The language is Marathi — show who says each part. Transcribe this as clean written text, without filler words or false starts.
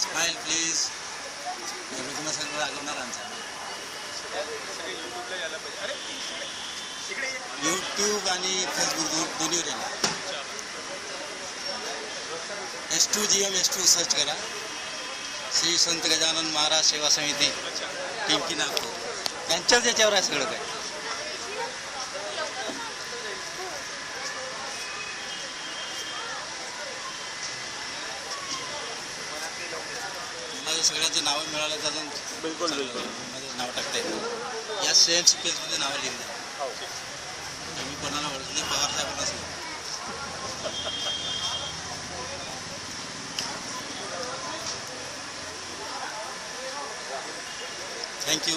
Speaker 1: Smile please. रुग्ण सगळं लागवणार आमचा. यूट्यूब आणि फेसबुक दोन्हीवर येणार. S2GM S2 सर्च करा. श्री संत गजानन महाराज सेवा समिती टिमकी नागपूर त्यांच्याच याच्यावर आहे सगळं काय. मला सगळ्यांची नावं मिळाले तर अजून
Speaker 2: बिलकुल बिलकुल
Speaker 1: माझं नाव टाकता येतं. या सेम सिक्वेन्समध्ये नावं लिहिली मी कोणाला ओळखत नाही. पवार साहेबांना सांग. थँक्यू.